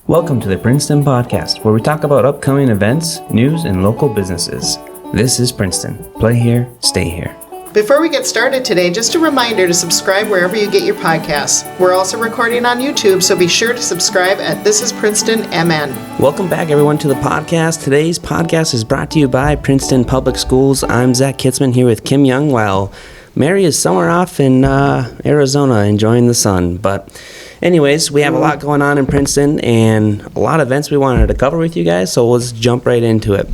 Welcome to the Princeton Podcast, where we talk about upcoming events, news, and local businesses. This is Princeton. Play here, stay here. Before we get started today, just a reminder to subscribe wherever you get your podcasts. We're also recording on YouTube, so be sure to subscribe at This is Princeton MN. Welcome back, everyone, to the podcast. Today's podcast is brought to you by Princeton Public Schools. I'm Zach Kitzman here with Kim Young, while Mary is somewhere off in Arizona enjoying the sun. But anyways, we have a lot going on in Princeton and a lot of events we wanted to cover with you guys, so let's jump right into it.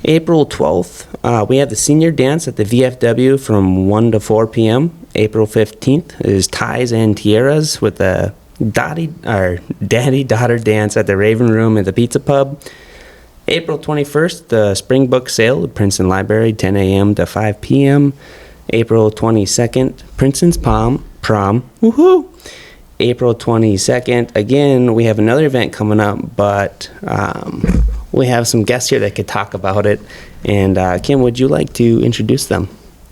April 12th, we have the senior dance at the VFW from 1 to 4 p.m. April 15th is Ties and Tiaras with the daddy-daughter dance at the Raven Room at the Pizza Pub. April 21st, the Spring Book Sale at Princeton Library, 10 a.m. to 5 p.m. April 22nd, Princeton's prom, woohoo! April 22nd, again, we have another event coming up, but we have some guests here that could talk about it. And Kim, would you like to introduce them?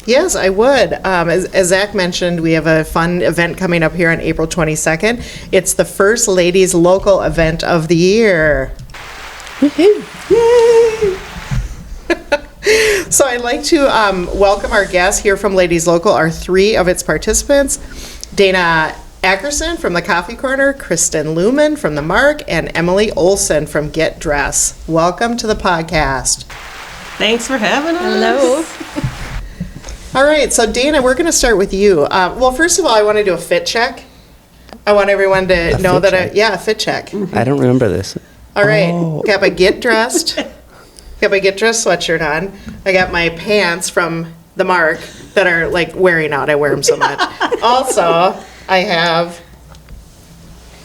Yes, I would. As Zach mentioned, we have a fun event coming up here on April 22nd. It's the first Ladies Local event of the year. Yay! So I'd like to welcome our guests here from Ladies Local, are three of its participants. Dana Ackerson from the Coffee Corner, Kristen Lumen from the Mark, and Emily Olson from Get Dress. Welcome to the podcast. Thanks for having us. Hello. All right, so Dana, we're going to start with you. Well, first of all, I want to do a fit check. I want everyone to know that a fit check. I don't remember this. All right, got my Get Dressed sweatshirt on. I got my pants from the Mark that are like wearing out. I wear them so much. Also, I have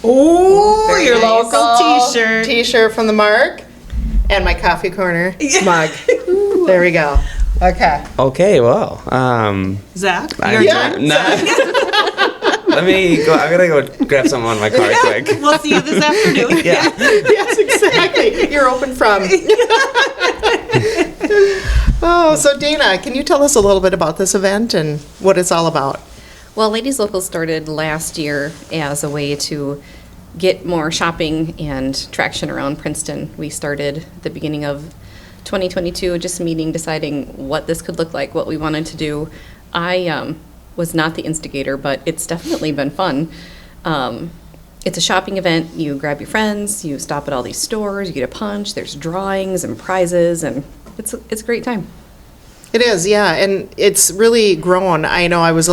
your local t-shirt from the Mark and my Coffee Corner mug. There we go. Okay, well, Zach, let me go. I'm gonna go grab something on my car quick. We'll see you this afternoon. Yeah. Yes, exactly. You're open from. Oh, so Dana, can you tell us a little bit about this event and what it's all about? Well, Ladies Local started last year as a way to get more shopping and traction around Princeton. We started at the beginning of 2022, just meeting, deciding what this could look like, what we wanted to do. I was not the instigator, but it's definitely been fun. It's a shopping event. You grab your friends, you stop at all these stores, you get a punch, there's drawings and prizes, and it's a great time. It is, yeah, and it's really grown. I know I was,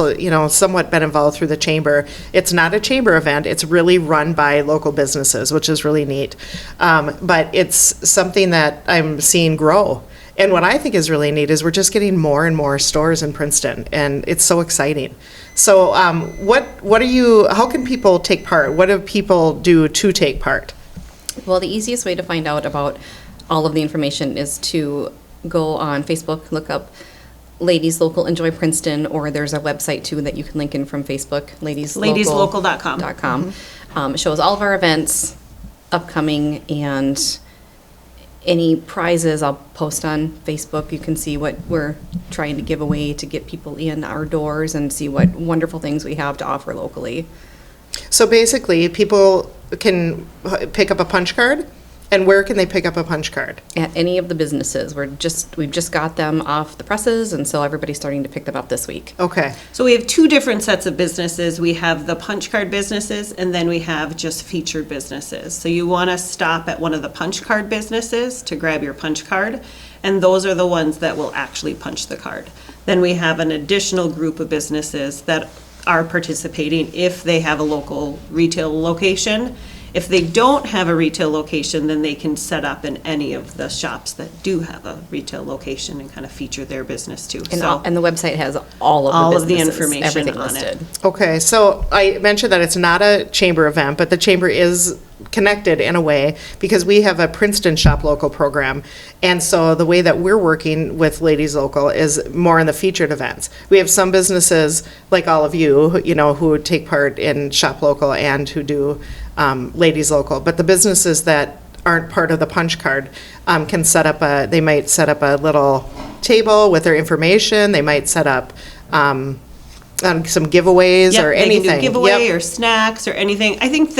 somewhat been involved through the chamber. It's not a chamber event. It's really run by local businesses, which is really neat. But it's something that I'm seeing grow. And what I think is really neat is we're just getting more and more stores in Princeton, and it's so exciting. So how can people take part? What do people do to take part? Well, the easiest way to find out about all of the information is to go on Facebook, look up Ladies Local Enjoy Princeton, or there's a website too that you can link in from Facebook, ladieslocal.com. It shows all of our events upcoming and any prizes I'll post on Facebook. You can see what we're trying to give away to get people in our doors and see what wonderful things we have to offer locally. So basically, people can pick up a punch card. And where can they pick up a punch card? At any of the businesses. We've just got them off the presses, and so everybody's starting to pick them up this week. Okay. So we have two different sets of businesses. We have the punch card businesses, and then we have just featured businesses. So you want to stop at one of the punch card businesses to grab your punch card, and those are the ones that will actually punch the card. Then we have an additional group of businesses that are participating if they have a local retail location. If they don't have a retail location, then they can set up in any of the shops that do have a retail location and kind of feature their business too. And the website has all of the information, everything on listed. Okay, so I mentioned that it's not a chamber event, but the chamber is connected in a way because we have a Princeton Shop Local program. And so the way that we're working with Ladies Local is more in the featured events. We have some businesses like all of you, who take part in Shop Local and who do Ladies Local. But the businesses that aren't part of the punch card can set up they might set up a little table with their information. They might set up some giveaways or anything. They can do giveaway or snacks or anything. I think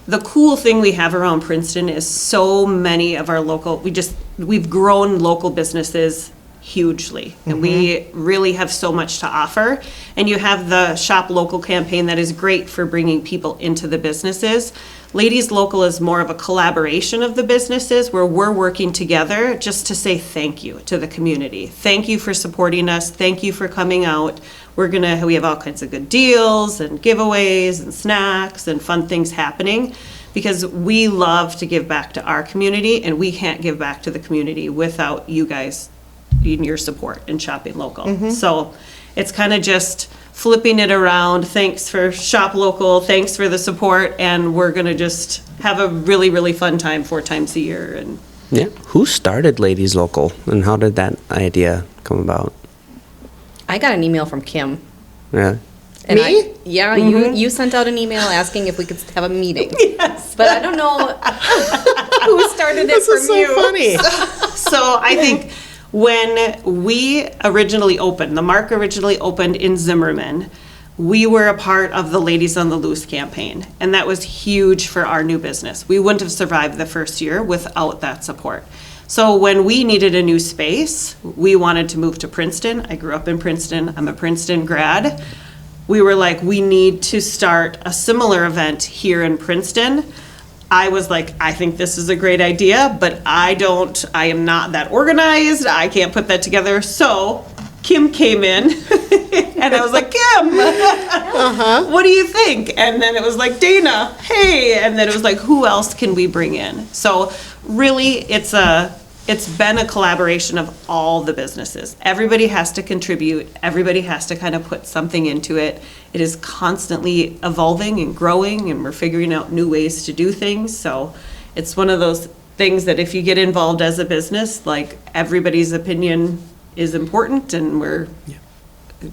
the cool thing we have around Princeton is so many of our local, we've grown local businesses hugely, and we really have so much to offer. And you have the Shop Local campaign that is great for bringing people into the businesses. Ladies Local is more of a collaboration of the businesses where we're working together just to say thank you to the community. Thank you for supporting us. Thank you for coming out. We have all kinds of good deals and giveaways and snacks and fun things happening, because we love to give back to our community, and we can't give back to the community without you guys in your support in shopping local. So it's kind of just flipping it around. Thanks for Shop Local, thanks for the support, and we're gonna just have a really, really fun time 4 times a year. And Yeah. Who started Ladies Local, and how did that idea come about? I got an email from Kim. Yeah. And Me? Yeah, you sent out an email asking if we could have a meeting. yes. But I don't know who started it This from is so you. funny. So I think when we originally opened, the Mark originally opened in Zimmerman, we were a part of the Ladies on the Loose campaign, and that was huge for our new business. We wouldn't have survived the first year without that support. So when we needed a new space, we wanted to move to Princeton. I grew up in Princeton. I'm a Princeton grad. We were like, we need to start a similar event here in Princeton. I was like, I think this is a great idea, but I am not that organized. I can't put that together. So Kim came in and I was like, Kim, what do you think? And then it was like, Dana, hey. And then it was like, who else can we bring in? So really, it's been a collaboration of all the businesses. Everybody has to contribute. Everybody has to kind of put something into it. It is constantly evolving and growing, and we're figuring out new ways to do things. So it's one of those things that if you get involved as a business, like, everybody's opinion is important, and we're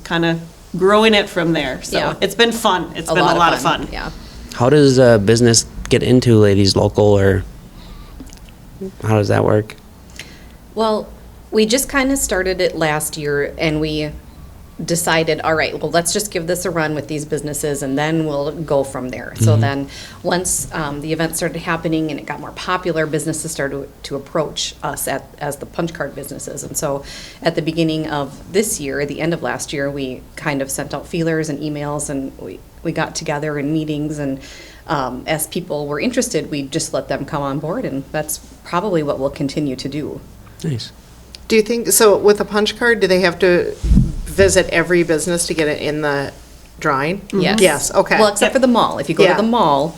kind of growing it from there. So Yeah. it's been fun. It's been a lot of fun. Yeah. How does a business get into Ladies Local, or how does that work? Well, we just kind of started it last year, and we decided, all right, well, let's just give this a run with these businesses, and then we'll go from there. So then, once the event started happening and it got more popular, businesses started to approach us as the punch card businesses. And so at the beginning of this year, the end of last year, we kind of sent out feelers and emails, and we got together in meetings, and as people were interested, we just let them come on board, and that's probably what we'll continue to do. Nice. Do you think, so with a punch card, do they have to visit every business to get it in the drawing? Yes. Yes, okay. Well, except for the mall. If you go Yeah. to the mall,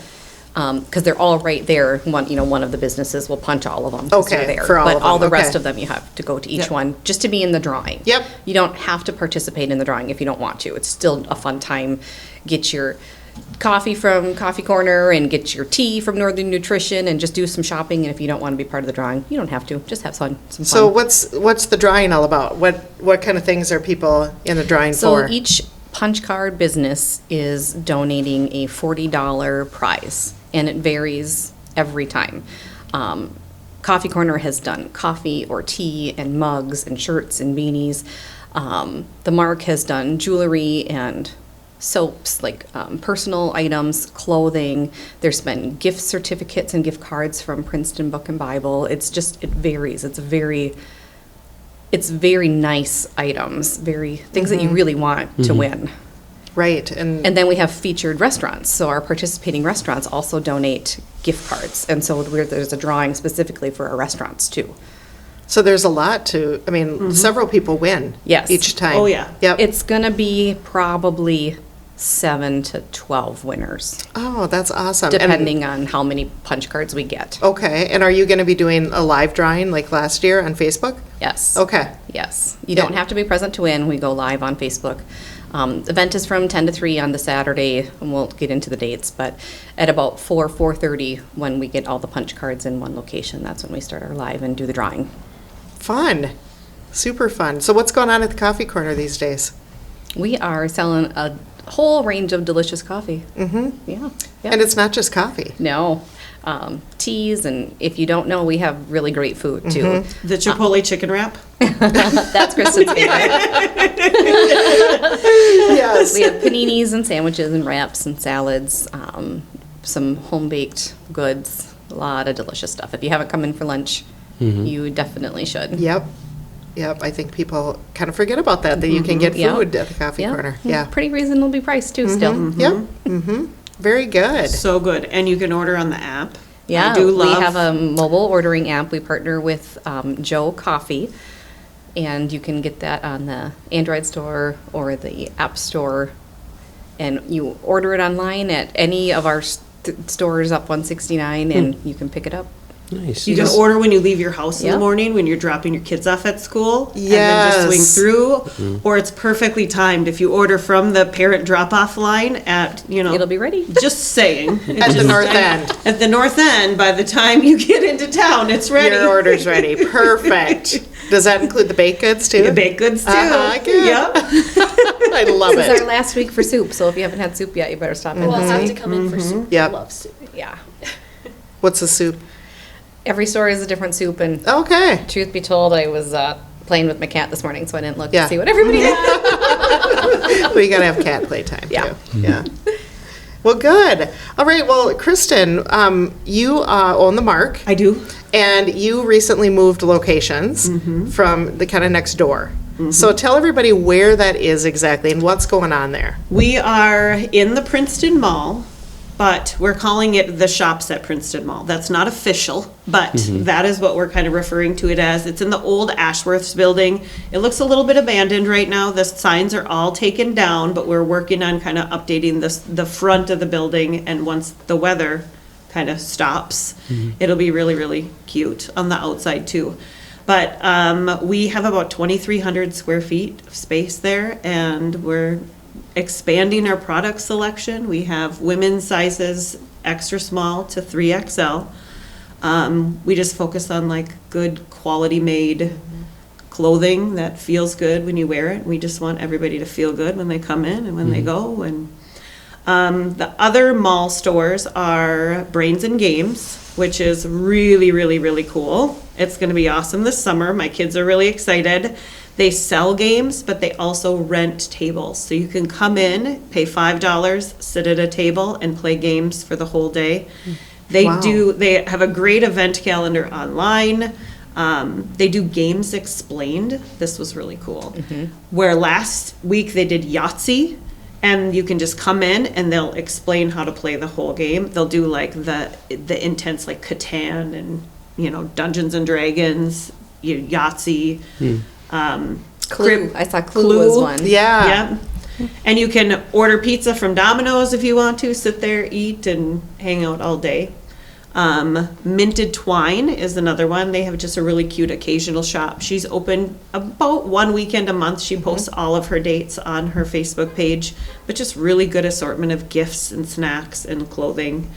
because they're all right there, one of the businesses will punch all of them. 'cause they're Okay, there. for all But of all them, the rest okay. of them, you have to go to each Yep. one just to be in the drawing. Yep. You don't have to participate in the drawing if you don't want to. It's still a fun time. Get your coffee from Coffee Corner and get your tea from Northern Nutrition and just do some shopping. And if you don't want to be part of the drawing, you don't have to. Just have some fun. So what's the drawing all about? What kind of things are people in the drawing So for? each punch card business is donating a $40 prize, and it varies every time. Coffee Corner has done coffee or tea and mugs and shirts and beanies. The Mark has done jewelry and soaps, like personal items, clothing. There's been gift certificates and gift cards from Princeton Book and Bible. It varies. It's very nice items, things that you really want to win. Right, and And then we have featured restaurants. So our participating restaurants also donate gift cards. And so there's a drawing specifically for our restaurants too. so there's a lot several people win. Yes. Each time. Oh, yeah. Yep. It's going to be probably 7 to 12 winners, Oh, that's awesome. depending on how many punch cards we get. Okay, and are you going to be doing a live drawing like last year on Facebook? Yes. Okay. Yes. You don't have to be present to win. We go live on Facebook. Event is from 10 to 3 on the Saturday, and we'll get into the dates, but at about 4:30, when we get all the punch cards in one location, that's when we start our live and do the drawing. Fun. Super fun. So what's going on at the Coffee Corner these days? We are selling a whole range of delicious coffee. Mm-hmm. Yeah. And it's not just coffee. No. Teas, and if you don't know, we have really great food, too. The Chipotle chicken wrap. That's Kristen's favorite. Yes. We have paninis and sandwiches and wraps and salads. some home-baked goods, a lot of delicious stuff. If you haven't come in for lunch, you definitely should. Yep. Yep. I think people kind of forget about that you can get Yeah. food at the coffee corner. Yeah. Pretty reasonably priced too, still. Yep. Mm-hmm. Very good. So good. And you can order on the app. Yeah, I do love. we have a mobile ordering app. We partner with Joe Coffee, and you can get that on the Android store or the App Store. And you order it online at any of our stores up 169, and you can pick it up. Nice. You can order when you leave your house in Yeah. the morning when you're dropping your kids off at school. And then Yes. just swing through. Or it's perfectly timed if you order from the parent drop-off line at, It'll be ready. Just saying. At the north end. At the north end, by the time you get into town, it's ready. Your order's ready. Perfect. Does that include the baked goods too? The baked goods too. Good. Yep. I love This is it. our last week for soup, so if you haven't had soup yet, you better stop in. Well, I'll have to come in for soup. Yep. I love soup. Yeah. What's the soup? Every store is a different soup, and Okay. truth be told, I was playing with my cat this morning, so I didn't look Yeah. to see what everybody had. Well, you gotta have cat playtime Yeah. too. Yeah. Well, good. All right. Well, Kristen, you own the Mark, I do. and you recently moved locations from the kind of next door. So tell everybody where that is exactly and what's going on there. We are in the Princeton Mall, but we're calling it the Shops at Princeton Mall. That's not official, but that is what we're kind of referring to it as. It's in the old Ashworth's building. It looks a little bit abandoned right now. The signs are all taken down, but we're working on kind of updating the front of the building. And once the weather kind of stops, it'll be really, really cute on the outside too. But we have about 2,300 square feet of space there, and we're expanding our product selection. We have women's sizes extra small to 3XL. We just focus on like good quality made clothing that feels good when you wear it. We just want everybody to feel good when they come in and when they go. And the other mall stores are Brains and Games, which is really, really, really cool. It's going to be awesome this summer. My kids are really excited. They sell games, but they also rent tables. So you can come in, pay $5, sit at a table, and play games for the whole day. They Wow. they have a great event calendar online. They do Games Explained. This was really cool. Where last week they did Yahtzee, and you can just come in and they'll explain how to play the whole game. They'll do like the intense like Catan and Dungeons and Dragons, Yahtzee. Clue. I saw Clue was one. Yeah. Yep. And you can order pizza from Domino's if you want to, sit there, eat, and hang out all day. Minted Twine is another one. They have just a really cute occasional shop. She's open about one weekend a month. She posts all of her dates on her Facebook page, but just really good assortment of gifts and snacks and clothing.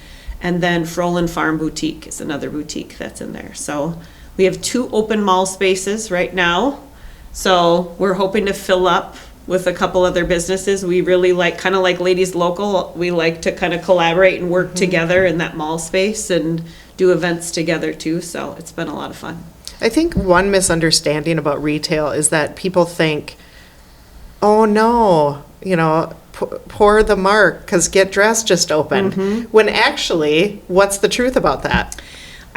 And then Frolin Farm Boutique is another boutique that's in there. So we have 2 open mall spaces right now. So we're hoping to fill up with a couple other businesses. We really like, kind of like Ladies Local, we like to kind of collaborate and work together in that mall space and do events together too. So it's been a lot of fun. I think one misunderstanding about retail is that people think, oh no, pour the Mark because Get Dressed just opened. When actually, what's the truth about that?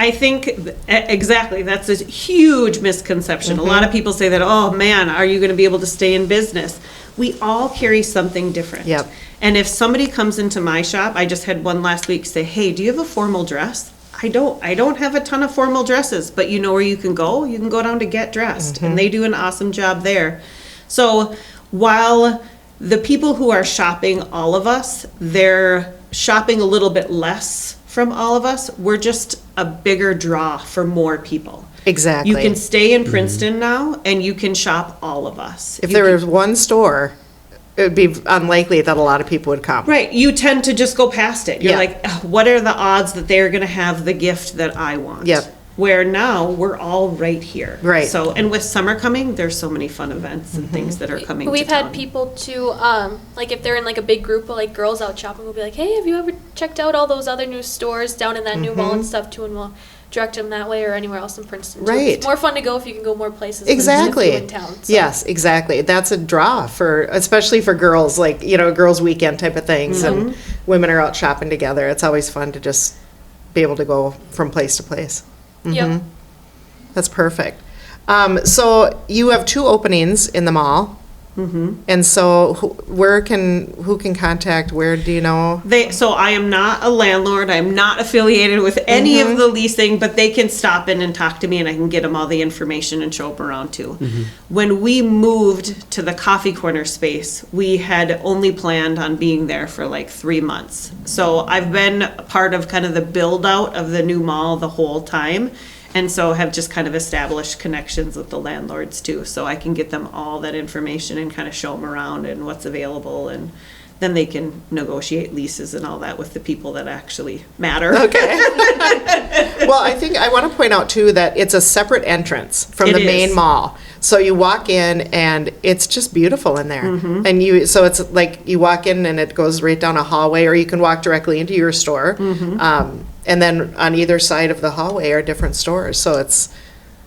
I think exactly, that's a huge misconception. A lot of people say that, oh man, are you going to be able to stay in business? We all carry something different. Yep. And if somebody comes into my shop, I just had one last week say, hey, do you have a formal dress? I don't have a ton of formal dresses, but you know where you can go? You can go down to Get Dressed, and they do an awesome job there. So while the people who are shopping all of us, they're shopping a little bit less from all of us, we're just a bigger draw for more people. Exactly. You can stay in Princeton now, and you can shop all of us. If there was one store, it would be unlikely that a lot of people would come. Right, you tend to just go past it. You're Yeah. like, "Ugh, what are the odds that they're going to have the gift that I want? Yep. where now we're all right here. Right. So, and with summer coming, there's so many fun events and things that are coming We've to town. had people to, like if they're in like a big group of like girls out shopping, we'll be like, hey, have you ever checked out all those other new stores down in that new mall and stuff too? And we'll direct them that way or anywhere else in Princeton. too. Right. It's more fun to go if you can go more places than Exactly. just a few in town. So. Yes, exactly. That's a draw for, especially for girls, like, girls' weekend type of things, and women are out shopping together. It's always fun to just be able to go from place to place. Yep. That's perfect. So you have 2 openings in the mall. And so who can contact, where do you know? So I am not a landlord. I'm not affiliated with any of the leasing, but they can stop in and talk to me, and I can get them all the information and show them around too. When we moved to the Coffee Corner space, we had only planned on being there for like 3 months. So I've been a part of kind of the build out of the new mall the whole time. And so have just kind of established connections with the landlords too. So I can get them all that information and kind of show them around and what's available. And then they can negotiate leases and all that with the people that actually matter. Okay. Well, I think I want to point out too that it's a separate entrance from It the is. main mall. So you walk in and it's just beautiful in there. And so it's like you walk in and it goes right down a hallway, or you can walk directly into your store. And then on either side of the hallway are different stores. So it's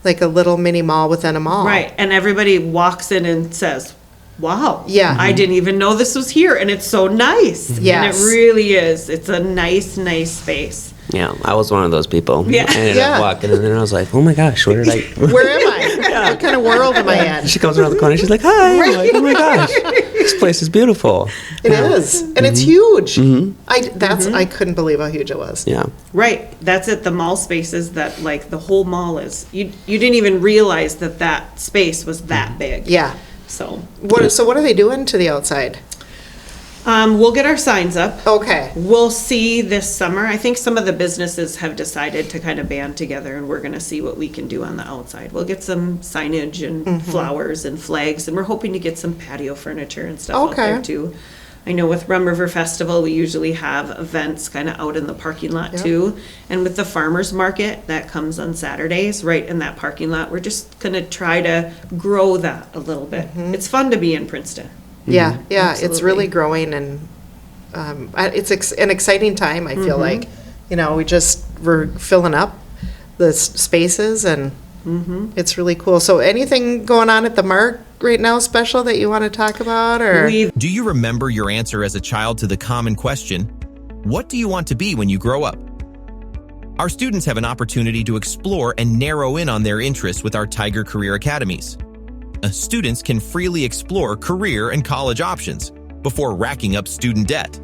like a little mini mall within a mall. Right. And everybody walks in and says, wow. Yeah. I didn't even know this was here. And it's so nice. Yes. And it really is. It's a nice, nice space. Yeah, I was one of those people. Yeah. I ended Yeah. up walking in there and I was like, oh my gosh, where did I... Where am I? What kind of world am I in? She comes around the corner, she's like, hi. I'm like, oh my gosh, this place is beautiful. It is. And it's huge. I couldn't believe how huge it was. Yeah. Right. That's it. The mall spaces that like the whole mall is. You didn't even realize that space was that big. Yeah. So So what are they doing to the outside? we'll get our signs up. Okay. We'll see this summer. I think some of the businesses have decided to kind of band together, and we're going to see what we can do on the outside. We'll get some signage and flowers and flags, and we're hoping to get some patio furniture and stuff out there Okay. too. I know with Rum River Festival, we usually have events kind of out in the parking lot too. And with the farmers market that comes on Saturdays, right in that parking lot, we're just going to try to grow that a little bit. It's fun to be in Princeton. Yeah, yeah, it's Absolutely. really growing, and it's an exciting time, I feel like. We're filling up the spaces, and it's really cool. So anything going on at the Mark right now special that you want to talk about? Or Do you remember your answer as a child to the common question, what do you want to be when you grow up? Our students have an opportunity to explore and narrow in on their interests with our Tiger Career Academies. Students can freely explore career and college options before racking up student debt.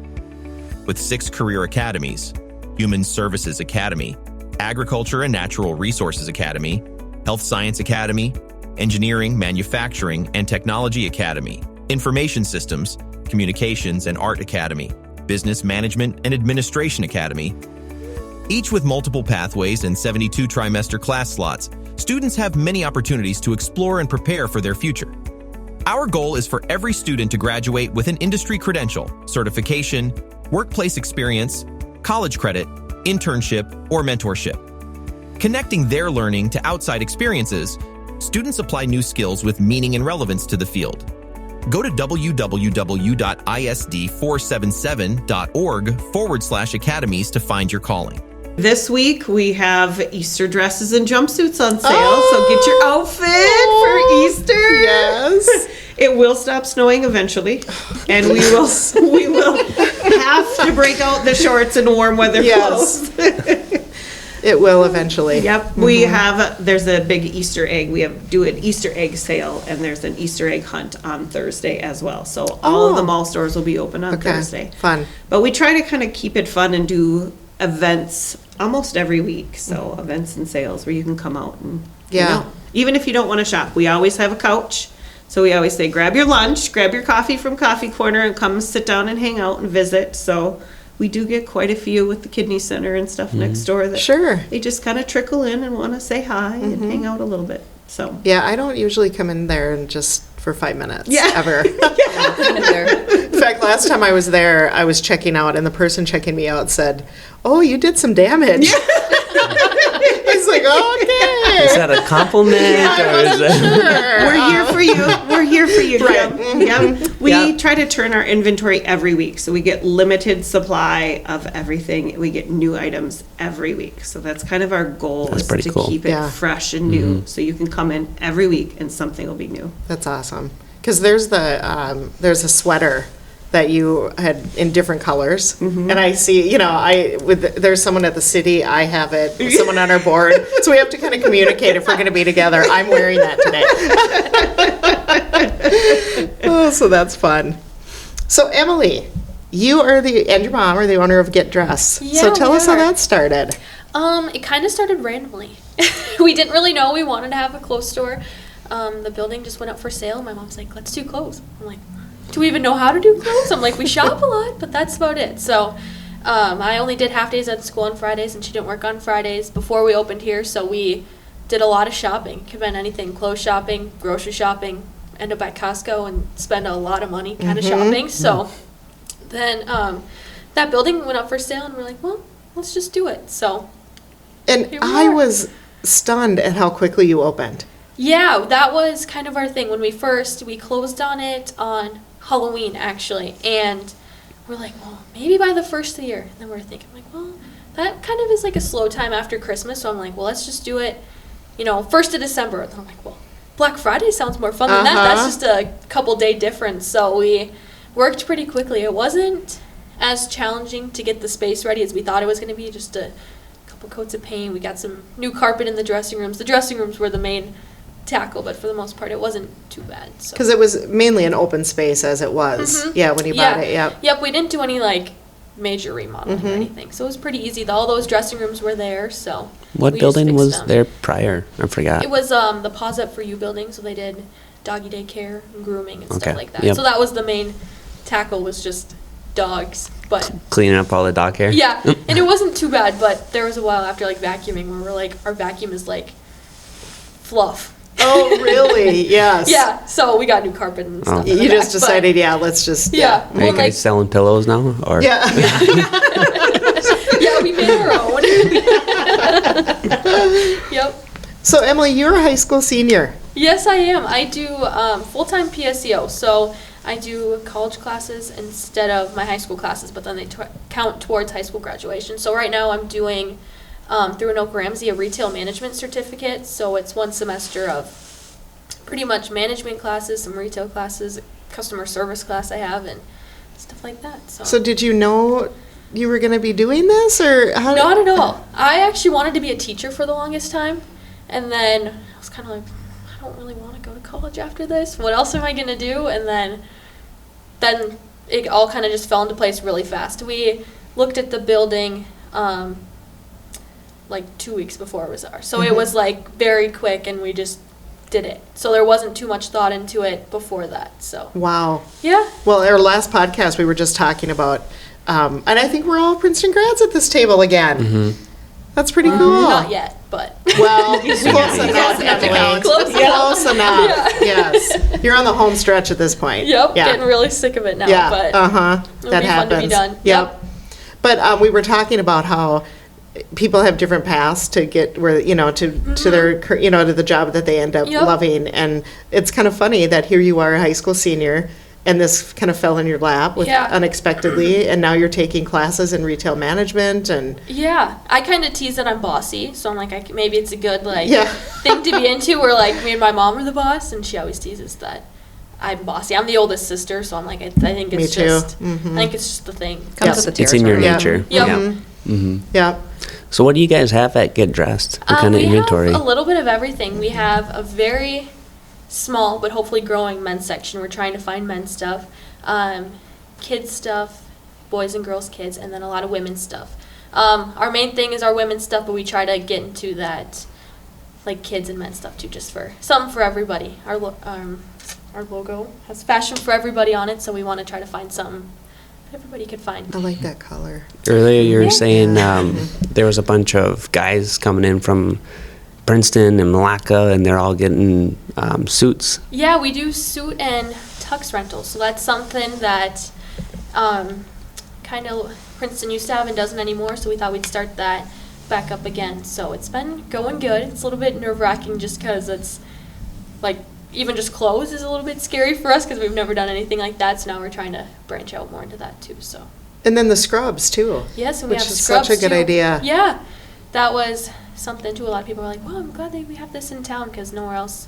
With 6 career academies, Human Services Academy, Agriculture and Natural Resources Academy, Health Science Academy, Engineering, Manufacturing, and Technology Academy, Information Systems, Communications and Art Academy, Business Management and Administration Academy. Each with multiple pathways and 72 trimester class slots, students have many opportunities to explore and prepare for their future. Our goal is for every student to graduate with an industry credential, certification, workplace experience, college credit, internship, or mentorship. Connecting their learning to outside experiences, students apply new skills with meaning and relevance to the field. Go to www.isd477.org/academies to find your calling. This week we have Easter dresses and jumpsuits on sale, so get your outfit for Easter. Yes. It will stop snowing eventually, and we will have to break out the shorts and warm weather Yes. clothes. It will eventually. Yep, we have. There's a big Easter egg. We do an Easter egg sale, and there's an Easter egg hunt on Thursday as well. So all of the mall stores will be open on Thursday. Fun. But we try to kind of keep it fun and do events almost every week. So events and sales where you can come out and Yeah. even if you don't want to shop, we always have a couch. So we always say, grab your lunch, grab your coffee from Coffee Corner, and come sit down and hang out and visit. So we do get quite a few with the Kidney Center and stuff next door that Sure. they just kind of trickle in and want to say hi and hang out a little bit. So Yeah, I don't usually come in there and just for 5 minutes. Yeah. Ever. There. In fact, last time I was there, I was checking out, and the person checking me out said, "Oh, you did some damage." I was like, "Oh, that a compliment or is that? We're here for you. We're here for you, Right. Kim. Yep. We Yeah. try to turn our inventory every week, so we get limited supply of everything. We get new items every week, so that's kind of our goal, That's is pretty to cool. keep it Yeah. fresh and new, so you can come in every week and something will be new. That's awesome. Because there's a sweater that you had in different colors, and I see, there's someone at the city, I have it, someone on our board, so we have to kind of communicate if we're going to be together. I'm wearing that today. Oh, so that's fun. So Emily, you and your mom are the owner of Get Dressed. Yeah, So tell we us how are. that started. It kind of started randomly. We didn't really know we wanted to have a clothes store. The building just went up for sale. My mom's like, let's do clothes. I'm like, do we even know how to do clothes? I'm like, we shop a lot, but that's about it. So I only did half days at school on Fridays, and she didn't work on Fridays before we opened here. So we did a lot of shopping. Could have been anything: clothes shopping, grocery shopping. End up at Costco and spend a lot of money kind of shopping. So then that building went up for sale, and we're like, well, let's just do it. So And Here we I are. was stunned at how quickly you opened. yeah, that was kind of our thing. When we closed on it on Halloween, actually. And we're like, well, maybe by the first of the year. And then we're thinking, like, well, that kind of is like a slow time after Christmas. So I'm like, well, let's just do it, 1st of December. And I'm like, well, Black Friday sounds more fun than that. That's just a couple day difference. So we worked pretty quickly. It wasn't as challenging to get the space ready as we thought it was going to be. Just a couple coats of paint. We got some new carpet in the dressing rooms. The dressing rooms were the main tackle, but for the most part, it wasn't too bad. So. Because it was mainly an open space as it was. Yeah, when you bought it, yep. Yep, we didn't do any major remodeling or anything. So it was pretty easy. All those dressing rooms were there, so What we just building fixed was them. there prior? I forgot. It was the Paws Up For You building, so they did doggy daycare and grooming and Okay, stuff like that. yep. So that was the main tackle, was just dogs. But Cleaning up all the dog hair? yeah, and it wasn't too bad, but there was a while after vacuuming where we're like, our vacuum is fluff. Oh, really? Yes. Yeah, so we got new carpet and stuff. in the You just back, but- decided, let's just. Yeah. Are you guys selling pillows now? Or Yeah. Yeah, we made our own. Yep. So, Emily, you're a high school senior. Yes, I am. I do full-time PSEO, so I do college classes instead of my high school classes, but then they count towards high school graduation. So right now I'm doing, through Anoka Ramsey, a retail management certificate, so it's one semester of pretty much management classes, some retail classes, a customer service class I have, and stuff like that. So, did you know you were going to be doing this, or how? Not at all. I actually wanted to be a teacher for the longest time, and then I was kind of like, I don't really want to go to college after this. What else am I going to do? And then it all kind of just fell into place really fast. We looked at the building 2 weeks before it was ours. So it was very quick, and we just did it. So there wasn't too much thought into it before that. So Wow. yeah. Well, our last podcast, we were just talking about, and I think we're all Princeton grads at this table again. That's pretty cool. Not yet, but Well, close enough, Emily. Close Close enough. Yes. You're on the home stretch at this point. yep, Yeah. getting really sick of it now. Yeah. But That it'll be fun happens. to be done. Yep. But we were talking about how people have different paths to get where to their to the job that they end up Yep. loving, and it's kind of funny that here you are, a high school senior, and this kind of fell in your lap unexpectedly, and now you're taking classes in retail management and. Yeah, I kind of tease that I'm bossy, so I'm like, maybe it's a good Yeah. thing to be into. Where me and my mom are the boss, and she always teases that I'm bossy. I'm the oldest sister, so I'm like, I think it's Me too. just, I think it's just the thing. Comes Yes. with the it's in your territory. nature. Yep. Yeah. Yeah. So what do you guys have at Get Dressed? What kind of we inventory? have a little bit of everything. We have a very small but hopefully growing men's section. We're trying to find men's stuff, kids stuff, boys and girls kids, and then a lot of women's stuff. Our main thing is our women's stuff, but we try to get into that kids and men's stuff too, just for something for everybody. Our logo has fashion for everybody on it, so we want to try to find something that everybody could find. I like that color. Earlier you were Yeah. saying there was a bunch of guys coming in from Princeton and Malacca, and they're all getting suits. Yeah, we do suit and tux rentals. So that's something that kind of Princeton used to have and doesn't anymore. So we thought we'd start that back up again. So it's been going good. It's a little bit nerve-wracking just because it's like even just closed is a little bit scary for us because we've never done anything like that. So now we're trying to branch out more into that too. So And then the scrubs too. yes, and we which have is scrubs such a good too. idea. Yeah, that was something too. A lot of people were like, "Well, I'm glad that we have this in town because nowhere else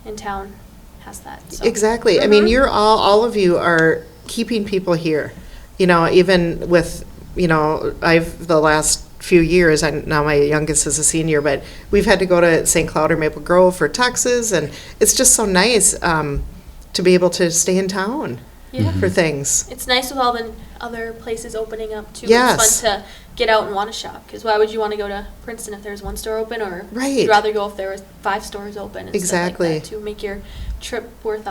in town has that." So. Exactly. I mean, Mhm. you're all of you are keeping people here. You know, even with, you know, the last few years, now my youngest is a senior, but we've had to go to St. Cloud or Maple Grove for tuxes, and it's just so nice to be able to stay in town Yeah. for things. It's nice with all the other places opening up too. Yes. It's fun to get out and want to shop because why would you want to go to Princeton if there's one store open, or Right. you'd rather go if there was 5 stores open and Exactly. stuff like that to make your trip worth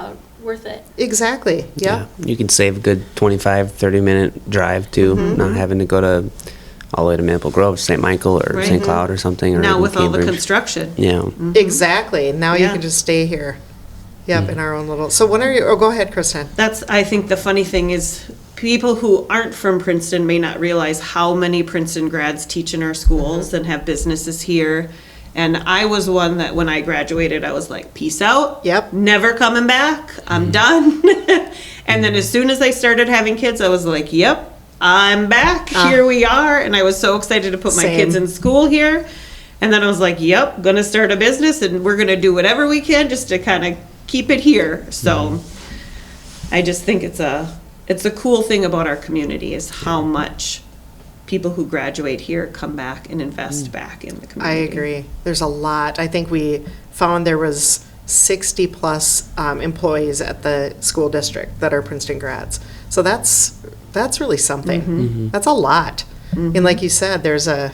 it. Exactly. Yeah. You can save a good 25, 30-minute drive too, Mm-hmm. not having to go to all the way to Maple Grove, St. Michael, or Right. St. Cloud or something. Or Now even with all the Cambridge. construction. Yeah. Exactly. Now you Yeah. can just stay here. Yep, in our own little. So when are you? Oh, go ahead, Kristen. That's, I think the funny thing is, people who aren't from Princeton may not realize how many Princeton grads teach in our schools and have businesses here. And I was one that when I graduated, I was like, peace out. Yep. Never coming back. I'm done. And then as soon as I started having kids, I was like, yep, I'm back. Here we are. And I was so excited to put my Same. kids in school here. And then I was like, yep, gonna start a business and we're gonna do whatever we can just to kind of keep it here. So I just think it's a cool thing about our community is how much people who graduate here come back and invest back in the I community. agree. There's a lot. I think we found there was 60 plus employees at the school district that are Princeton grads. So that's really something. That's a lot. And like you said, there's a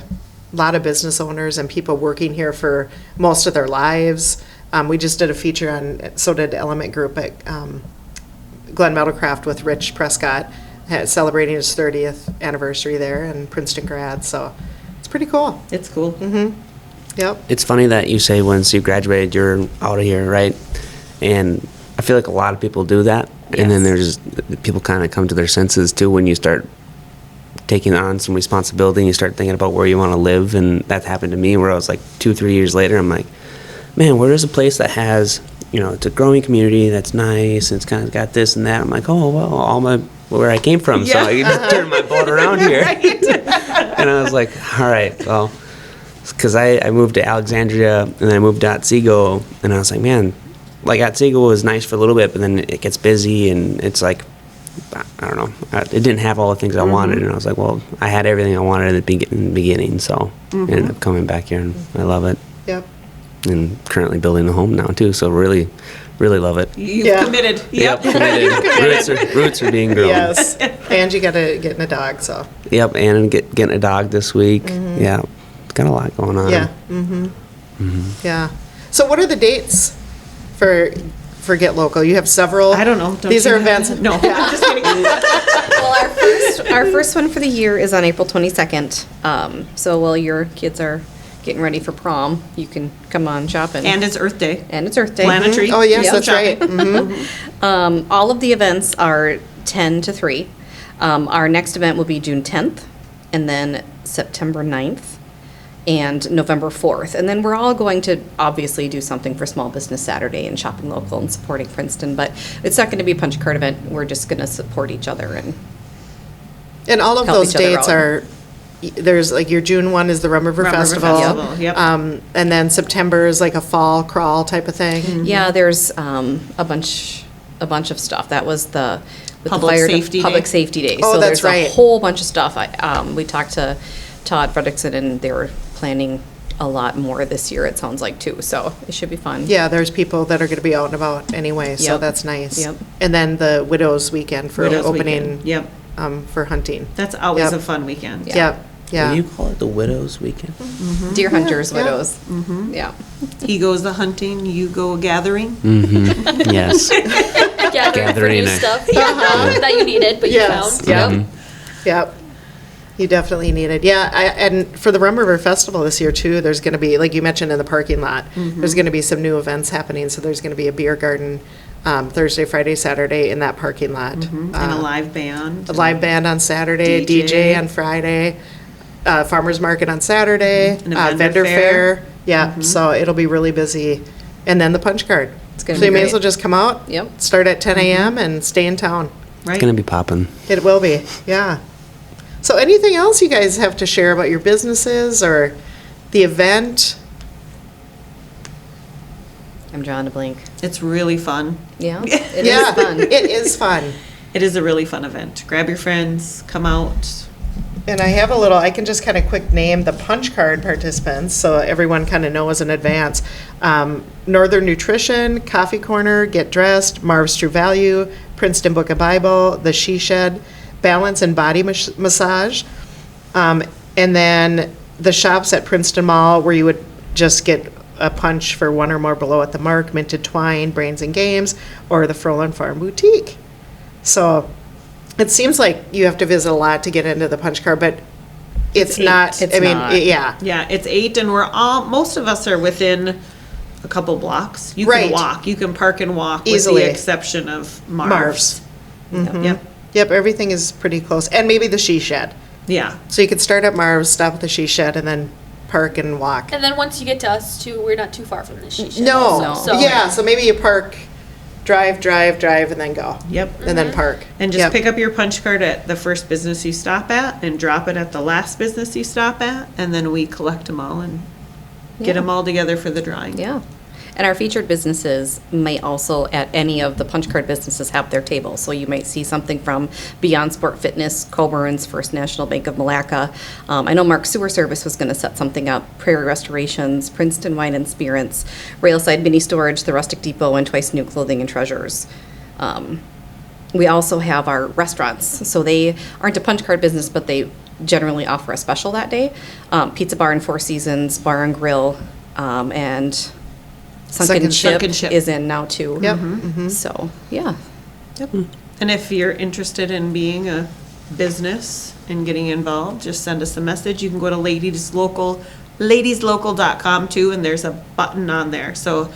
lot of business owners and people working here for most of their lives. We just did a feature on, so did Element Group at Glen Meadowcraft with Rich Prescott, celebrating his 30th anniversary there, and Princeton grad. So it's pretty cool. It's cool. Yep. It's funny that you say once you graduated, you're out of here, right? And I feel like a lot of people do that. And then Yes. there's people kind of come to their senses too when you start taking on some responsibility and you start thinking about where you want to live. And that happened to me where I was like 2-3 years later, I'm like, man, where is a place that has, it's a growing community that's nice and it's kind of got this and that. I'm like, oh, well, where I came from. So Yeah. I can just turn my boat around here. And I was like, all right, well, because I moved to Alexandria and then I moved to Otsego, and I was like, man, like Otsego was nice for a little bit, but then it gets busy and it's like, I don't know, it didn't have all the things I wanted, and I was like, well, I had everything I wanted in the beginning, so I ended up coming back here and I love it, Yep. and currently building a home now too, so really, really love it. You've Yeah. committed. Yep. Committed. Roots are being grown. Yes. And you got to get in a dog, so. Yep, and getting a dog this week. Yeah, it's got a lot going on. Yeah. Yeah. So what are the dates for Get Local? You have several. I don't know. Don't These you are have- events. No, I'm just kidding. Well, our first one for the year is on April 22nd. So while your kids are getting ready for prom, you can come on shopping. And it's Earth Day. And it's Earth Day. Planetary. Oh, yes, Yep. that's right. All of the events are 10 to 3. Our next event will be June 10th, and then September 9th, and November 4th. And then we're all going to obviously do something for Small Business Saturday and shopping local and supporting Princeton, but it's not going to be a punch card event. We're just going to support each other. And all of Help those each other dates out. are, there's like your June one is the Rum River Rum River Festival. Festival, yep. And then September is like a fall crawl type of thing. Yeah, there's a bunch of stuff. That was the with Public the fire Safety Public Day. Safety Day. Oh, so that's there's right. a whole bunch of stuff. We talked to Todd Fredrickson, and they were planning a lot more this year. It sounds like too. So it should be fun. Yeah, there's people that are going to be out and about anyway, so Yep. that's nice. Yep. And then the Widows Weekend for Widows opening Weekend. Yep. for hunting. That's always Yep. a fun weekend. Yeah. Yep. Yeah. You call it the Widows Weekend? Deer hunters, Yeah. widows. Yeah. He goes the hunting, you go gathering. Yes. Gathering for Gathering new a- stuff that you needed, but you Yes. found. Yep. Yep. You definitely need it. Yeah, and for the Rum River Festival this year too, there's going to be, like you mentioned in the parking lot, there's going to be some new events happening. So there's going to be a beer garden Thursday, Friday, Saturday in that parking lot. And a live band. A live band on Saturday, a DJ DJ on Friday. farmer's market on Saturday, And a vendor vendor fair. fair. Yeah, so it'll be really busy. And then the punch card. It's gonna So be you may as great. well just come out. Yep. Start at 10 a.m. and stay in town. Right? It's gonna be popping. It will be, yeah. So anything else you guys have to share about your businesses or the event? I'm drawing a blank. It's really fun. Yeah, it Yeah, is fun. it is fun. It is a really fun event. Grab your friends, come out. And I have a little, I can just kind of quick name the punch card participants so everyone kind of knows in advance. Northern Nutrition, Coffee Corner, Get Dressed, Marv's True Value, Princeton Book of Bible, The She Shed, Balance and Body Massage. And then the shops at Princeton Mall where you would just get a punch for one or more below at the mark, Minted Twine, Brains and Games, or the Frolin Farm Boutique. So it seems like you have to visit a lot to get into the punch card, but it's eight. not, It's I mean, not. yeah. Yeah, it's 8 and most of us are within a couple blocks. You Right. can walk, you can park and walk with Easily. the exception of Marv's. Yep. Yep, everything is pretty close. And maybe the She Shed. Yeah. So you could start at Marv's, stop at the She Shed, and then park and walk. And then once you get to us too, we're not too far from the shisha. No, So yeah, so maybe you park, drive, and then go. Yep. And then park. And just Yep. pick up your punch card at the first business you stop at and drop it at the last business you stop at, and then we collect them all and get Yeah. them all together for the drawing. Yeah. And our featured businesses might also, at any of the punch card businesses, have their table. So you might see something from Beyond Sport Fitness, Coburn's, First National Bank of Malacca. I know Mark Sewer Service was going to set something up, Prairie Restorations, Princeton Wine and Spirits, Railside Mini Storage, the Rustic Depot, and Twice New Clothing and Treasures. We also have our restaurants. So they aren't a punch card business, but they generally offer a special that day. Pizza Bar and Four Seasons, Bar and Grill, and Sunken Sunken Ship. is in now too. Yep. So, yeah. And if you're interested in being a business and getting involved, just send us a message. You can go to ladieslocal.com too, and there's a button on there. So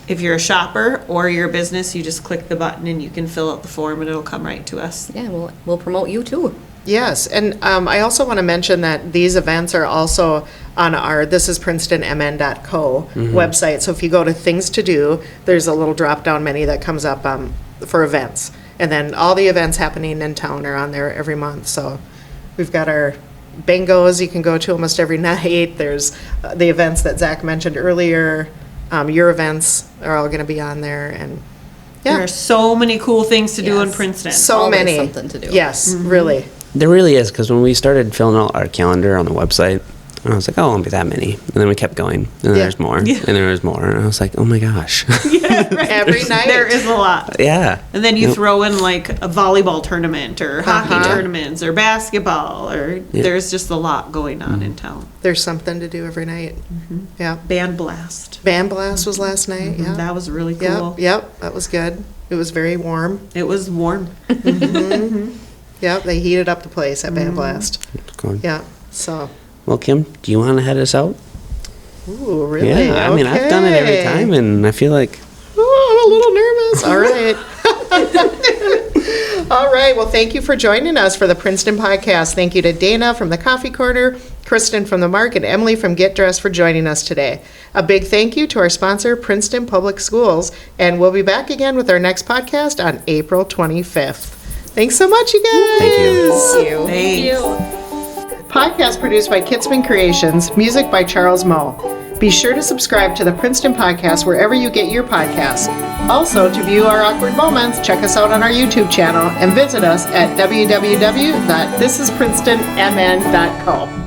if you're a shopper or you're a business, you just click the button and you can fill out the form and it'll come right to us. Yeah, we'll promote you too. Yes, and I also want to mention that these events are also on our thisisprincetonmn.co website. So if you go to Things to Do, there's a little drop-down menu that comes up for events. And then all the events happening in town are on there every month. So we've got our bingos you can go to almost every night. There's the events that Zach mentioned earlier. Your events are all going to be on there. And There yeah, are so many cool things to do in Yes. Princeton. so always many. something to do. Yes, really. There really is, because when we started filling out our calendar on the website, I was like, oh, it won't be that many. And then we kept going, and then Yeah. there's more, and there was more. And I was like, oh my gosh. Every night. There is a lot. Yeah. And then you Yep. throw in like a volleyball tournament or hockey tournaments or basketball or there's just a lot going on in town. There's something to do every night. Yeah. Band blast. Band blast was last night. Yeah. That was really Yep. cool. Yep. That was good. It was very warm. It was warm. Yep. They heated up the place at Band Blast. Cool. Yeah. So. Well, Kim, do you want to head us out? Ooh, really? Yeah, I mean, I've done it every Okay. time, and I feel like Oh, I'm a little nervous. All right. All right. Well, thank you for joining us for the Princeton Podcast. Thank you to Dana from the Coffee Corner, Kristen from the Mark, and Emily from Get Dressed for joining us today. A big thank you to our sponsor, Princeton Public Schools, and we'll be back again with our next podcast on April 25th. Thanks so much, you guys. Thank you. Thank you. Thank you. Podcast produced by Kitzman Creations, music by Charles Moe. Be sure to subscribe to the Princeton Podcast wherever you get your podcasts. Also, to view our awkward moments, check us out on our YouTube channel and visit us at www.thisisprincetonmn.co.